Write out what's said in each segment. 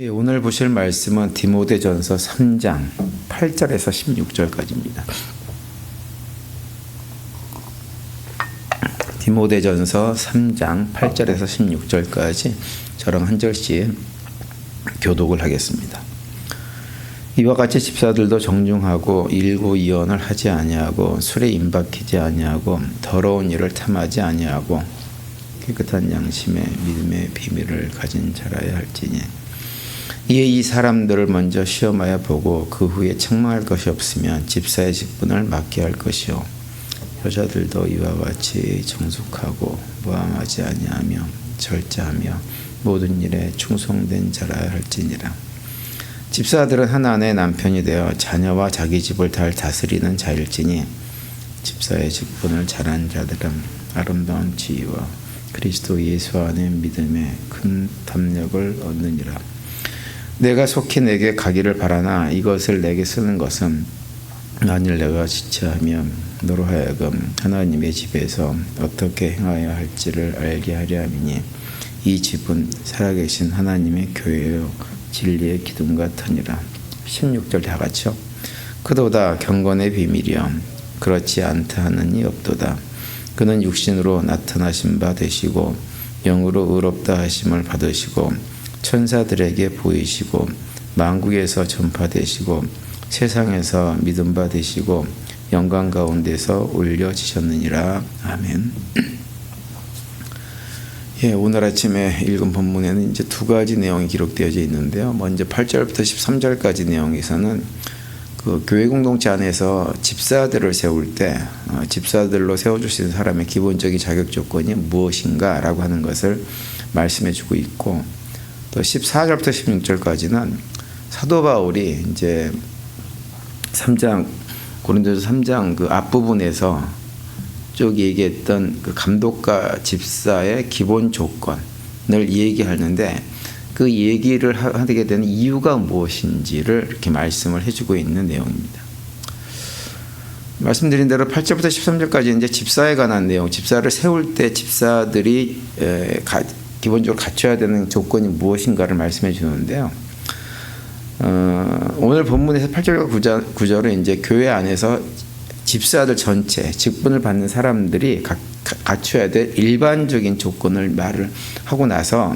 예, 오늘 보실 말씀은 디모데전서 3장 8절에서 16절까지입니다. 디모데전서 3장 8절에서 16절까지 저랑 한 절씩 교독을 하겠습니다. 이와 같이 집사들도 정중하고 일고 이언을 하지 아니하고 술에 임박히지 아니하고 더러운 일을 탐하지 아니하고 깨끗한 양심의 믿음의 비밀을 가진 자라야 할지니 이에 이 사람들을 먼저 시험하여 보고 그 후에 책망할 것이 없으면 집사의 직분을 맡게 할 것이요 여자들도 이와 같이 정숙하고 모함하지 아니하며 절제하며 모든 일에 충성된 자라야 할지니라. 집사들은 하나님의 남편이 되어 자녀와 자기 집을 잘 다스리는 자일지니 집사의 직분을 잘한 자들은 아름다운 지위와 그리스도 예수 안의 믿음에 큰 담력을 얻느니라. 내가 속히 내게 가기를 바라나 이것을 내게 쓰는 것은 만일 내가 지체하면 너로 하여금 하나님의 집에서 어떻게 행하여야 할지를 알게 하려 함이니 이 집은 살아계신 하나님의 교회요 진리의 기둥 같으니라. 16절 다 같이요. 그도다 경건의 비밀이여 그렇지 않다 하는 이 없도다. 그는 육신으로 나타나신 바 되시고 영으로 의롭다 하심을 받으시고 천사들에게 보이시고 만국에서 전파되시고 세상에서 믿음 받으시고 영광 가운데서 올려지셨느니라. 아멘. 예, 오늘 아침에 읽은 본문에는 이제 두 가지 내용이 기록되어져 있는데요. 먼저 8절부터 13절까지 내용에서는 그 교회 공동체 안에서 집사들을 세울 때 집사들로 세워주시는 사람의 기본적인 자격 조건이 무엇인가라고 하는 것을 말씀해주고 있고, 또 14절부터 16절까지는 사도 바울이 이제 3장 고린도서 3장 그 앞부분에서 쭉 얘기했던 그 감독과 집사의 기본 조건을 얘기하는데 그 얘기를 하게 되는 이유가 무엇인지를 이렇게 말씀을 해주고 있는 내용입니다. 말씀드린 대로 8절부터 13절까지 이제 집사에 관한 내용, 집사를 세울 때 집사들이 기본적으로 갖춰야 되는 조건이 무엇인가를 말씀해 주는데요. 오늘 본문에서 8절과 9절은 이제 교회 안에서 집사들 전체, 직분을 받는 사람들이 갖춰야 될 일반적인 조건을 말을 하고 나서,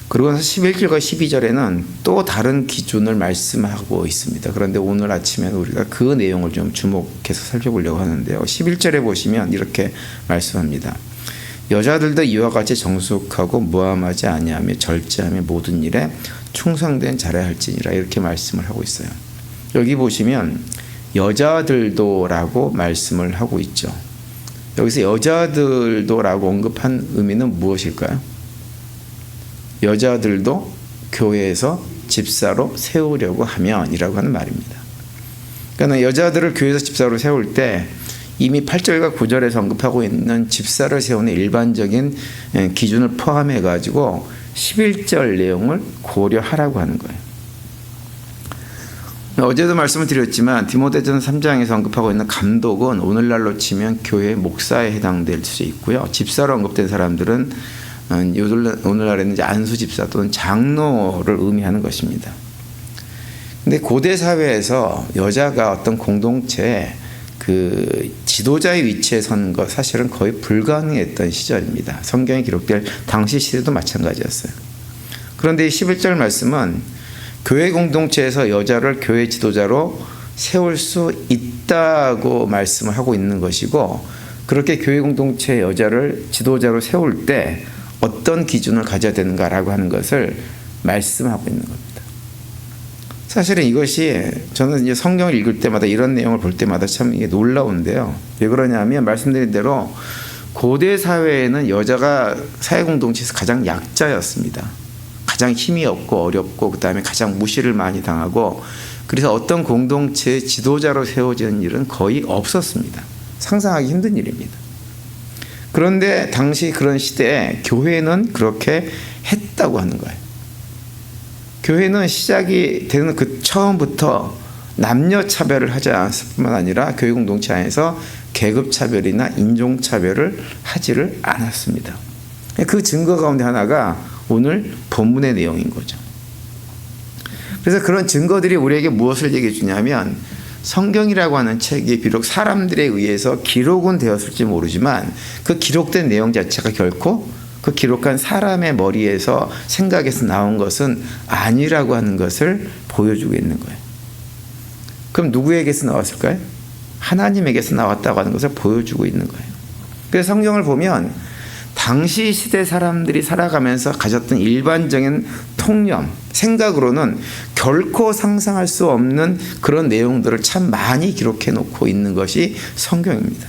그러고 나서 11절과 12절에는 또 다른 기준을 말씀하고 있습니다. 그런데 오늘 아침에는 우리가 그 내용을 좀 주목해서 살펴보려고 하는데요. 11절에 보시면 이렇게 말씀합니다. 여자들도 이와 같이 정숙하고 모함하지 아니하며 절제하며 모든 일에 충성된 자라야 할지니라. 이렇게 말씀을 하고 있어요. 여기 보시면 여자들도라고 말씀을 하고 있죠. 여기서 여자들도라고 언급한 의미는 무엇일까요? 여자들도 교회에서 집사로 세우려고 하면이라고 하는 말입니다. 그러니까 여자들을 교회에서 집사로 세울 때 이미 8절과 9절에서 언급하고 있는 집사를 세우는 일반적인 기준을 포함해 가지고 11절 내용을 고려하라고 하는 거예요. 어제도 말씀을 드렸지만 디모데전서 3장에서 언급하고 있는 감독은 오늘날로 치면 교회 목사에 해당될 수 있고요. 집사로 언급된 사람들은 오늘날에는 이제 안수 집사 또는 장로를 의미하는 것입니다. 근데 고대 사회에서 여자가 어떤 공동체에 그 지도자의 위치에 선 것 사실은 거의 불가능했던 시절입니다. 성경에 기록될 당시 시대도 마찬가지였어요. 그런데 이 11절 말씀은 교회 공동체에서 여자를 교회 지도자로 세울 수 있다고 말씀을 하고 있는 것이고, 그렇게 교회 공동체 여자를 지도자로 세울 때 어떤 기준을 가져야 되는가라고 하는 것을 말씀하고 있는 겁니다. 사실은 이것이 저는 이제 성경을 읽을 때마다 이런 내용을 볼 때마다 참 이게 놀라운데요. 왜 그러냐면 말씀드린 대로 고대 사회에는 여자가 사회 공동체에서 가장 약자였습니다. 가장 힘이 없고 어렵고 그다음에 가장 무시를 많이 당하고, 그래서 어떤 공동체의 지도자로 세워지는 일은 거의 없었습니다. 상상하기 힘든 일입니다. 그런데 당시 그런 시대에 교회는 그렇게 했다고 하는 거예요. 교회는 시작이 되는 그 처음부터 남녀 차별을 하지 않았을 뿐만 아니라 교회 공동체 안에서 계급 차별이나 인종 차별을 하지를 않았습니다. 그 증거 가운데 하나가 오늘 본문의 내용인 거죠. 그래서 그런 증거들이 우리에게 무엇을 얘기해 주냐면 성경이라고 하는 책이 비록 사람들에 의해서 기록은 되었을지 모르지만 그 기록된 내용 자체가 결코 그 기록한 사람의 머리에서 생각에서 나온 것은 아니라고 하는 것을 보여주고 있는 거예요. 그럼 누구에게서 나왔을까요? 하나님에게서 나왔다고 하는 것을 보여주고 있는 거예요. 그래서 성경을 보면 당시 시대 사람들이 살아가면서 가졌던 일반적인 통념, 생각으로는 결코 상상할 수 없는 그런 내용들을 참 많이 기록해 놓고 있는 것이 성경입니다.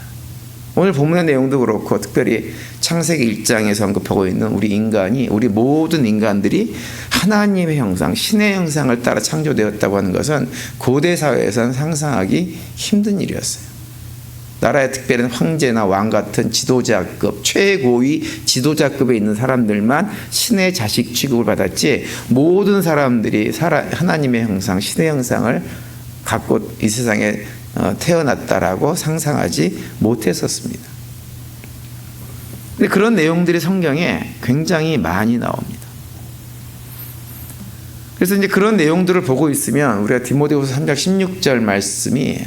오늘 본문의 내용도 그렇고 특별히 창세기 1장에서 언급하고 있는 우리 모든 인간들이 하나님의 형상, 신의 형상을 따라 창조되었다고 하는 것은 고대 사회에서는 상상하기 힘든 일이었어요. 나라의 특별한 황제나 왕 같은 지도자급, 최고위 지도자급에 있는 사람들만 신의 자식 취급을 받았지 모든 사람들이 하나님의 형상, 신의 형상을 갖고 이 세상에 태어났다라고 상상하지 못했었습니다. 근데 그런 내용들이 성경에 굉장히 많이 나옵니다. 그래서 이제 그런 내용들을 보고 있으면 우리가 디모데후서 3장 16절 말씀이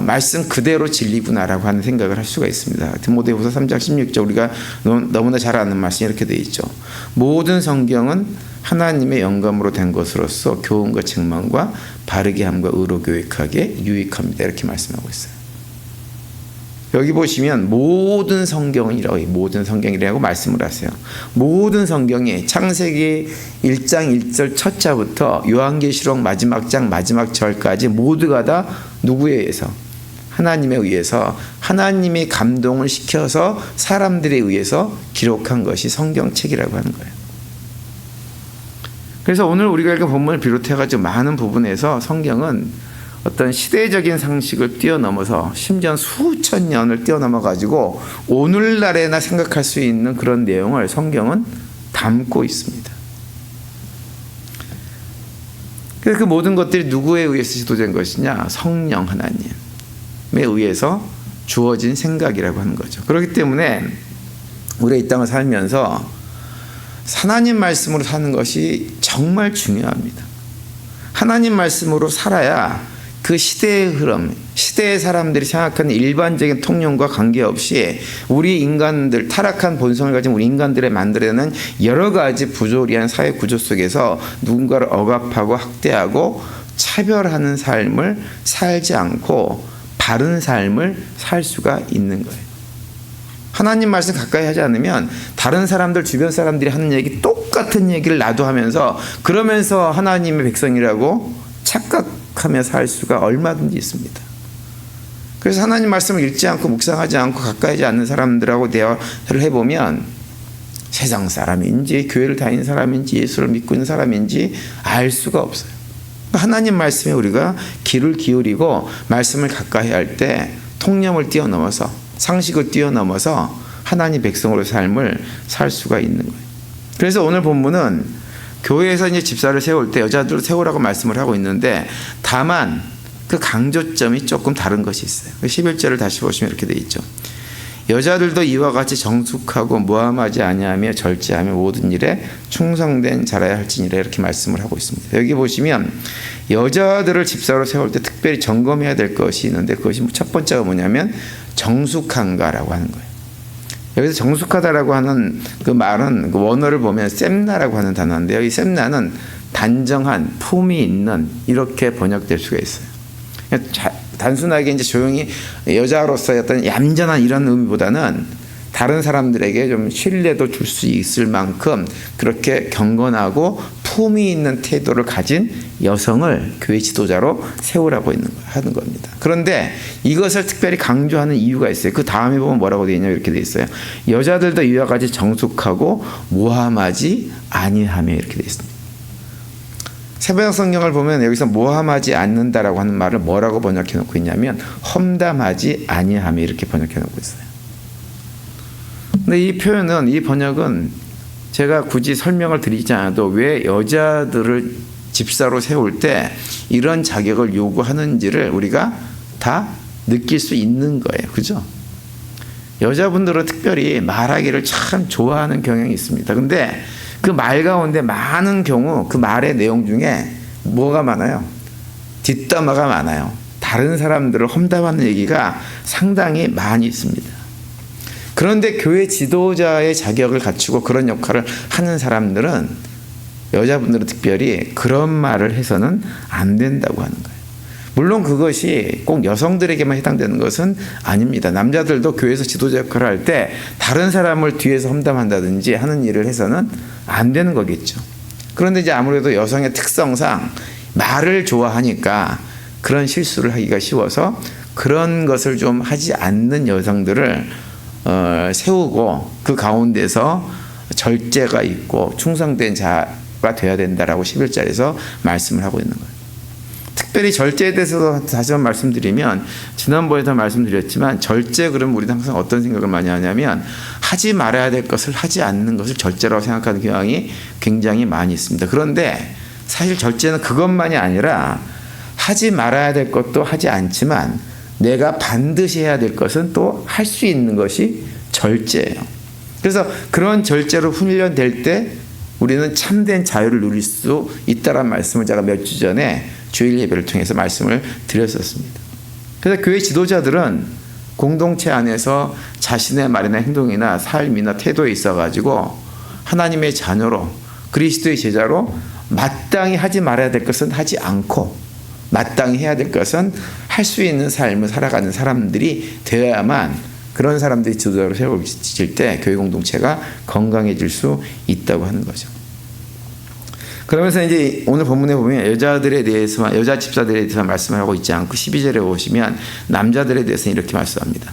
말씀 그대로 진리구나라고 하는 생각을 할 수가 있습니다. 디모데후서 3장 16절 우리가 너무나 잘 아는 말씀이 이렇게 되어 있죠. 모든 성경은 하나님의 영감으로 된 것으로서 교훈과 책망과 바르게 함과 의로 교육하게 유익합니다. 이렇게 말씀하고 있어요. 여기 보시면 모든 성경이라고 말씀을 하세요. 모든 성경이 창세기 1장 1절 첫 자부터 요한계시록 마지막 장 마지막 절까지 모두가 다 누구에 의해서? 하나님에 의해서 하나님이 감동을 시켜서 사람들에 의해서 기록한 것이 성경책이라고 하는 거예요. 그래서 오늘 우리가 읽은 본문을 비롯해가지고 많은 부분에서 성경은 어떤 시대적인 상식을 뛰어넘어서 심지어 수천 년을 뛰어넘어가지고 오늘날에나 생각할 수 있는 그런 내용을 성경은 담고 있습니다. 그래서 그 모든 것들이 누구에 의해서 지도된 것이냐? 성령 하나님에 의해서 주어진 생각이라고 하는 거죠. 그렇기 때문에 우리가 이 땅을 살면서 하나님 말씀으로 사는 것이 정말 중요합니다. 하나님 말씀으로 살아야 그 시대의 흐름, 시대의 사람들이 생각하는 일반적인 통념과 관계없이 우리 인간들, 타락한 본성을 가진 우리 인간들의 만들어내는 여러 가지 부조리한 사회 구조 속에서 누군가를 억압하고 학대하고 차별하는 삶을 살지 않고 바른 삶을 살 수가 있는 거예요. 하나님 말씀 가까이 하지 않으면 다른 사람들, 주변 사람들이 하는 얘기 똑같은 얘기를 나도 하면서 그러면서 하나님의 백성이라고 착각하며 살 수가 얼마든지 있습니다. 그래서 하나님 말씀을 읽지 않고 묵상하지 않고 가까이 하지 않는 사람들하고 대화를 해보면 세상 사람인지 교회를 다니는 사람인지 예수를 믿고 있는 사람인지 알 수가 없어요. 하나님 말씀에 우리가 귀를 기울이고 말씀을 가까이 할 때 통념을 뛰어넘어서 상식을 뛰어넘어서 하나님 백성으로의 삶을 살 수가 있는 거예요. 그래서 오늘 본문은 교회에서 이제 집사를 세울 때 여자들을 세우라고 말씀을 하고 있는데 다만 그 강조점이 조금 다른 것이 있어요. 11절을 다시 보시면 이렇게 되어 있죠. 여자들도 이와 같이 정숙하고 모함하지 아니하며 절제하며 모든 일에 충성된 자라야 할지니라 이렇게 말씀을 하고 있습니다. 여기 보시면 여자들을 집사로 세울 때 특별히 점검해야 될 것이 있는데 그것이 첫 번째가 뭐냐면 정숙한가라고 하는 거예요. 여기서 정숙하다라고 하는 그 말은 그 원어를 보면 셈나라고 하는 단어인데요. 이 셈나는 단정한, 품이 있는 이렇게 번역될 수가 있어요. 단순하게 이제 조용히 여자로서의 어떤 얌전한 이런 의미보다는 다른 사람들에게 좀 신뢰도 줄 수 있을 만큼 그렇게 경건하고 품이 있는 태도를 가진 여성을 교회 지도자로 세우라고 하는 겁니다. 그런데 이것을 특별히 강조하는 이유가 있어요. 그 다음에 보면 뭐라고 되어 있냐면 이렇게 되어 있어요. 여자들도 이와 같이 정숙하고 모함하지 아니하며 이렇게 되어 있습니다. 새번역 성경을 보면 여기서 모함하지 않는다라고 하는 말을 뭐라고 번역해 놓고 있냐면 험담하지 아니하며 이렇게 번역해 놓고 있어요. 근데 이 표현은, 이 번역은 제가 굳이 설명을 드리지 않아도 왜 여자들을 집사로 세울 때 이런 자격을 요구하는지를 우리가 다 느낄 수 있는 거예요. 그죠? 여자분들은 특별히 말하기를 참 좋아하는 경향이 있습니다. 근데 그 말 가운데 많은 경우 그 말의 내용 중에 뭐가 많아요? 뒷담화가 많아요. 다른 사람들을 험담하는 얘기가 상당히 많이 있습니다. 그런데 교회 지도자의 자격을 갖추고 그런 역할을 하는 사람들은, 여자분들은 특별히 그런 말을 해서는 안 된다고 하는 거예요. 물론 그것이 꼭 여성들에게만 해당되는 것은 아닙니다. 남자들도 교회에서 지도자 역할을 할 때 다른 사람을 뒤에서 험담한다든지 하는 일을 해서는 안 되는 거겠죠. 그런데 이제 아무래도 여성의 특성상 말을 좋아하니까 그런 실수를 하기가 쉬워서 그런 것을 좀 하지 않는 여성들을 세우고 그 가운데서 절제가 있고 충성된 자가 되어야 된다라고 11절에서 말씀을 하고 있는 거예요. 특별히 절제에 대해서 다시 한번 말씀드리면, 지난번에도 말씀드렸지만 절제 그러면 우리는 항상 어떤 생각을 많이 하냐면 하지 말아야 될 것을 하지 않는 것을 절제라고 생각하는 경향이 굉장히 많이 있습니다. 그런데 사실 절제는 그것만이 아니라 하지 말아야 될 것도 하지 않지만 내가 반드시 해야 될 것은 또 할 수 있는 것이 절제예요. 그래서 그런 절제로 훈련될 때 우리는 참된 자유를 누릴 수 있다는 말씀을 제가 몇 주 전에 주일 예배를 통해서 말씀을 드렸었습니다. 그래서 교회 지도자들은 공동체 안에서 자신의 말이나 행동이나 삶이나 태도에 있어가지고 하나님의 자녀로, 그리스도의 제자로 마땅히 하지 말아야 될 것은 하지 않고 마땅히 해야 될 것은 할 수 있는 삶을 살아가는 사람들이 되어야만, 그런 사람들이 지도자로 세워질 때 교회 공동체가 건강해질 수 있다고 하는 거죠. 그러면서 이제 오늘 본문에 보면 여자들에 대해서만, 여자 집사들에 대해서 말씀을 하고 있지 않고 12절에 보시면 남자들에 대해서는 이렇게 말씀합니다.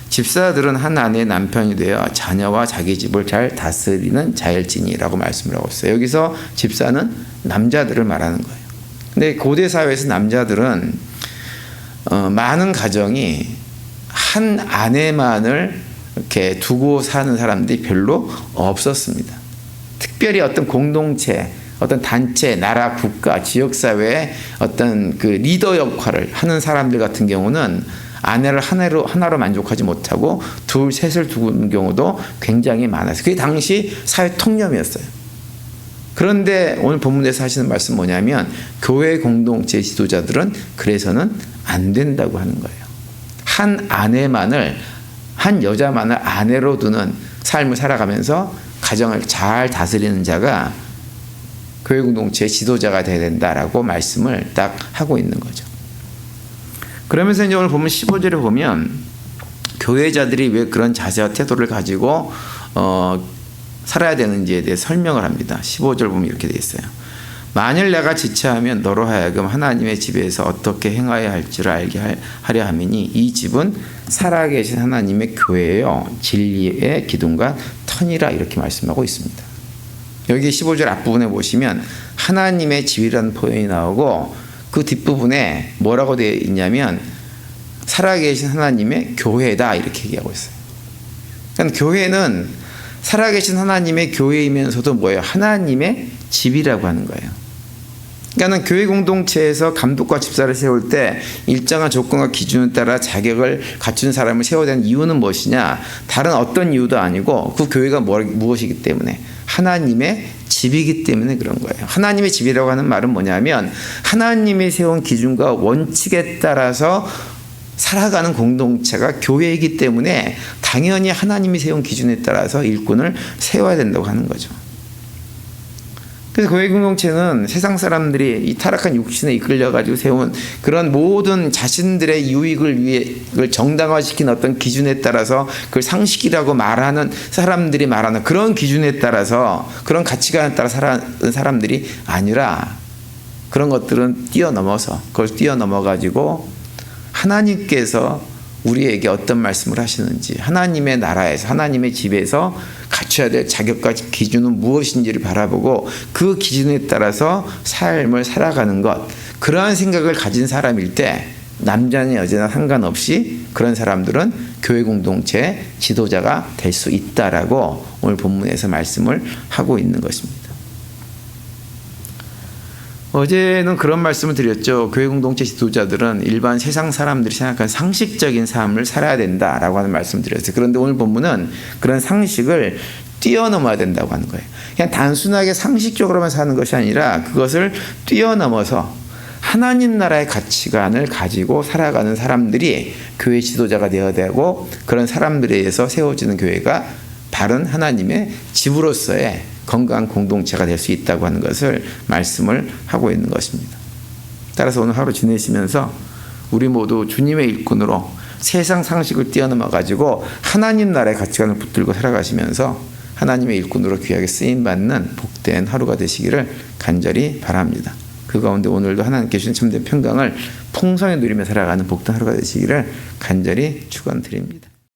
집사들은 한 아내의 남편이 되어 자녀와 자기 집을 잘 다스리는 자일지니라고 말씀을 하고 있어요. 여기서 집사는 남자들을 말하는 거예요. 근데 고대 사회에서 남자들은 많은 가정이 한 아내만을 이렇게 두고 사는 사람들이 별로 없었습니다. 특별히 어떤 공동체, 어떤 단체, 나라, 국가, 지역사회의 어떤 그 리더 역할을 하는 사람들 같은 경우는 아내를 하나로 만족하지 못하고 둘, 셋을 두는 경우도 굉장히 많았어요. 그게 당시 사회 통념이었어요. 그런데 오늘 본문에서 하시는 말씀 뭐냐면 교회 공동체 지도자들은 그래서는 안 된다고 하는 거예요. 한 아내만을, 한 여자만을 아내로 두는 삶을 살아가면서 가정을 잘 다스리는 자가 교회 공동체의 지도자가 되어야 된다라고 말씀을 딱 하고 있는 거죠. 그러면서 이제 오늘 보면 15절에 보면 교회자들이 왜 그런 자세와 태도를 가지고 살아야 되는지에 대해 설명을 합니다. 15절 보면 이렇게 되어 있어요. 만일 내가 지체하면 너로 하여금 하나님의 집에서 어떻게 행하여야 할지를 알게 하려 함이니 이 집은 살아계신 하나님의 교회요 진리의 기둥과 터니라, 이렇게 말씀하고 있습니다. 여기 15절 앞부분에 보시면 하나님의 집이라는 표현이 나오고 그 뒷부분에 뭐라고 되어 있냐면 살아계신 하나님의 교회다, 이렇게 얘기하고 있어요. 그러니까 교회는 살아계신 하나님의 교회이면서도 뭐예요? 하나님의 집이라고 하는 거예요. 그러니까 교회 공동체에서 감독과 집사를 세울 때 일정한 조건과 기준에 따라 자격을 갖춘 사람을 세워야 되는 이유는 무엇이냐? 다른 어떤 이유도 아니고 그 교회가 무엇이기 때문에? 하나님의 집이기 때문에 그런 거예요. 하나님의 집이라고 하는 말은 뭐냐면 하나님이 세운 기준과 원칙에 따라서 살아가는 공동체가 교회이기 때문에 당연히 하나님이 세운 기준에 따라서 일꾼을 세워야 된다고 하는 거죠. 그래서 교회 공동체는 세상 사람들이 이 타락한 육신에 이끌려가지고 세운 그런 모든 자신들의 유익을 위해 그걸 정당화시킨 어떤 기준에 따라서 그걸 상식이라고 말하는 사람들이 말하는 그런 기준에 따라서, 그런 가치관에 따라 살아가는 사람들이 아니라 그런 것들은 뛰어넘어서, 그걸 뛰어넘어가지고 하나님께서 우리에게 어떤 말씀을 하시는지, 하나님의 나라에서, 하나님의 집에서 갖춰야 될 자격과 기준은 무엇인지를 바라보고 그 기준에 따라서 삶을 살아가는 것, 그러한 생각을 가진 사람일 때 남자나 여자나 상관없이 그런 사람들은 교회 공동체 지도자가 될 수 있다라고 오늘 본문에서 말씀을 하고 있는 것입니다. 어제는 그런 말씀을 드렸죠. 교회 공동체 지도자들은 일반 세상 사람들이 생각하는 상식적인 삶을 살아야 된다라고 하는 말씀을 드렸어요. 그런데 오늘 본문은 그런 상식을 뛰어넘어야 된다고 하는 거예요. 그냥 단순하게 상식적으로만 사는 것이 아니라 그것을 뛰어넘어서 하나님 나라의 가치관을 가지고 살아가는 사람들이 교회 지도자가 되어야 되고, 그런 사람들에 의해서 세워지는 교회가 바른 하나님의 집으로서의 건강한 공동체가 될 수 있다고 하는 것을 말씀을 하고 있는 것입니다. 따라서 오늘 하루 지내시면서 우리 모두 주님의 일꾼으로 세상 상식을 뛰어넘어 가지고 하나님 나라의 가치관을 붙들고 살아가시면서 하나님의 일꾼으로 귀하게 쓰임받는 복된 하루가 되시기를 간절히 바랍니다. 그 가운데 오늘도 하나님께 주신 참된 평강을 풍성히 누리며 살아가는 복된 하루가 되시기를 간절히 축원드립니다.